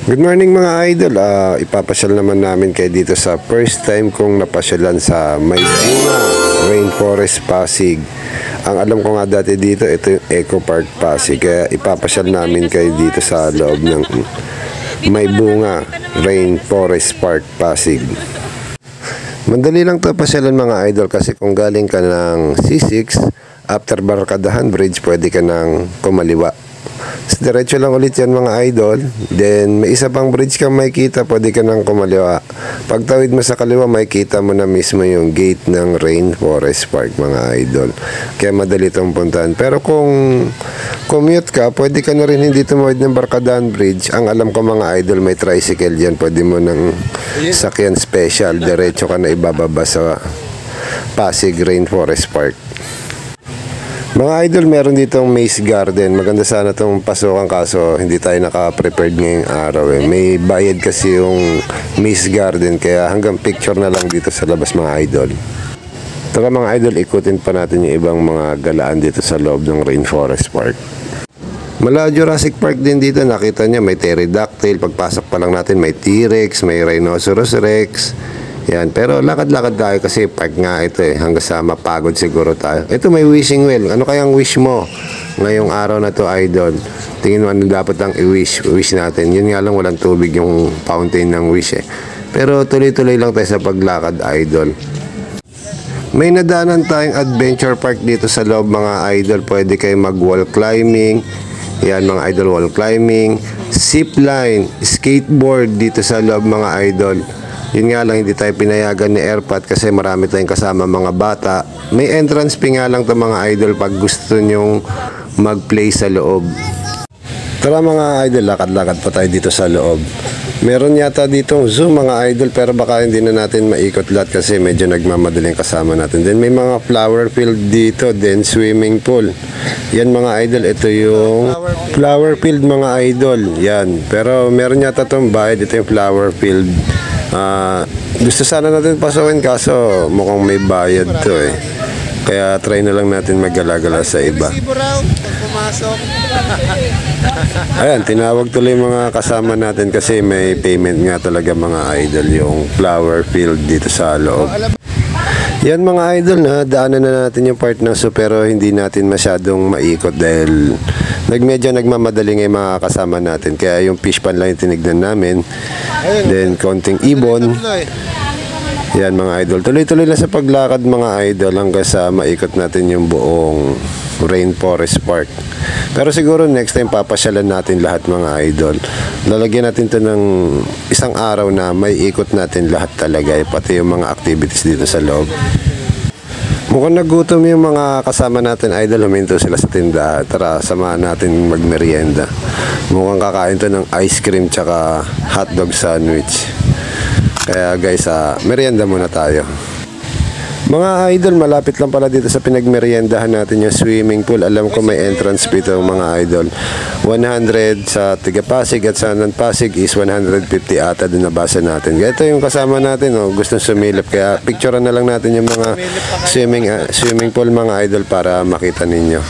Good morning mga idol. Ipapasyal naman namin kayo dito sa first time kong napasyalan sa Maybunga Rainforest Pasig. Ang alam ko nga dati dito, ito yung Eco Park Pasig. Kaya ipapasyal namin kayo dito sa loob ng Maybunga Rainforest Park Pasig. Mandali lang to pasyalan mga idol kasi kung galing ka ng C6 after Barkadahan Bridge, pwede ka nang kumaliwa. Diretso lang ulit yan mga idol. Then may isa pang bridge kang makikita, pwede ka nang kumaliwa. Pagtawid mo sa kaliwa, makikita mo na mismo yung gate ng Rainforest Park mga idol. Kaya madali itong puntahan. Pero kung commute ka, pwede ka na rin hindi tumawid ng Barkadahan Bridge. Ang alam ko mga idol, may tricycle dyan. Pwede mo nang sakyan special. Diretso ka na ibababa sa Pasig Rainforest Park. Mga idol, meron ditong Maze Garden. Maganda sana itong pasukan kaso hindi tayo naka-prepared ngayong araw eh. May bayad kasi yung Maze Garden kaya hanggang picture na lang dito sa labas mga idol. Tara mga idol, ikutin pa natin yung ibang mga galaan dito sa loob ng Rainforest Park. Mala Jurassic Park din dito, nakita niya may pterodactyl. Pagpasok pa lang natin may T-Rex, may Rhinoceros Rex. Yan, pero lakad-lakad tayo kasi park nga ito eh, hanggang sa mapagod siguro tayo. Ito may wishing well. Ano kayang wish mo ngayong araw na to idol? Tingin mo ano dapat ang wish natin. Yun nga lang walang tubig yung fountain ng wish eh. Pero tuloy-tuloy lang tayo sa paglakad idol. May nadaanan tayong adventure park dito sa loob mga idol. Pwede kayo mag wall climbing. Yan mga idol, wall climbing, zip line, skateboard dito sa loob mga idol. Yun nga lang, hindi tayo pinayagan ni Airpat kasi marami tayong kasama mga bata. May entrance fee nga lang to mga idol pag gusto nyong mag-play sa loob. Tara mga idol, lakad-lakad pa tayo dito sa loob. Meron yata ditong zoo mga idol pero baka hindi na natin maikot lahat kasi medyo nagmamadaling kasama natin. Then may mga flower field dito, then swimming pool. Yan mga idol, ito yung flower field mga idol. Yan, pero meron yata itong bayad, ito yung flower field. Gusto sana natin pasukin kaso mukhang may bayad to eh. Kaya try na lang natin maggala-gala sa iba. Ayan, tinawag tuloy mga kasama natin kasi may payment nga talaga mga idol yung flower field dito sa loob. Yan mga idol, na daanan na natin yung part ng zoo pero hindi natin masyadong maikot dahil medyo nagmamadaling yung mga kasama natin. Kaya yung fish pan lang yung tinignan namin. Then konting ibon. Yan mga idol. Tuloy-tuloy lang sa paglakad mga idol hanggang sa maikot natin yung buong Rainforest Park. Pero siguro next time papasyalan natin lahat mga idol. Lalagyan natin to ng isang araw na may ikot natin lahat talaga. Pati yung mga activities dito sa loob. Mukhang nagutom yung mga kasama natin idol. Huminto sila sa tindahan. Tara, samahan natin magmerienda. Mukhang kakain to ng ice cream tsaka hotdog sandwich. Kaya guys, merienda muna tayo. Mga idol, malapit lang pala dito sa pinagmeriendahan natin yung swimming pool. Alam ko may entrance fee to mga idol. 100 sa Tiga Pasig at sa Non-Pasig is 150 ata din nabasa natin. Ito yung kasama natin, oh, gustong sumilip. Kaya picturean na lang natin yung mga swimming pool mga idol para makita ninyo.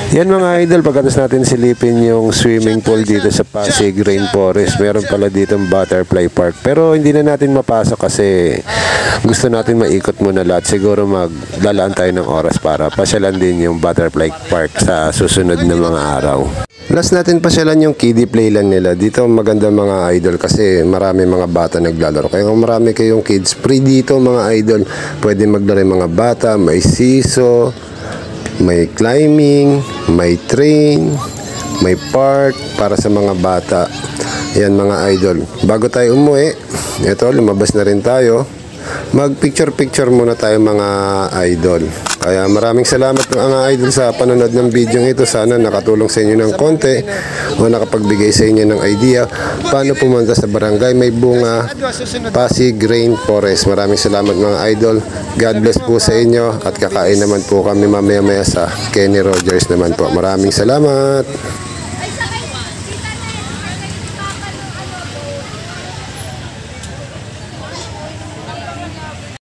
Yan mga idol, pagkatapos natin silipin yung swimming pool dito sa Pasig Rainforest, meron pala ditong butterfly park. Pero hindi na natin mapasok kasi gusto natin maikot muna lahat. Siguro maglalaan tayo ng oras para pasyalan din yung butterfly park sa susunod na mga araw. Last natin pasyalan yung kiddie playland nila. Dito maganda mga idol kasi marami mga bata naglalaro. Kaya kung marami kayong kids free dito mga idol, pwede maglaro yung mga bata. May siso, may climbing, may train, may park para sa mga bata. Yan mga idol. Bago tayo umuwi, ito lumabas na rin tayo. Mag picture muna tayo mga idol. Kaya maraming salamat mga idol sa panonood ng video ito. Sana nakatulong sa inyo ng konti o nakapagbigay sa inyo ng idea paano pumunta sa barangay Maybunga Pasig Rainforest. Maraming salamat mga idol. God bless po sa inyo at kakain naman po kami mamaya-maya sa Kenny Rogers naman po. Maraming salamat.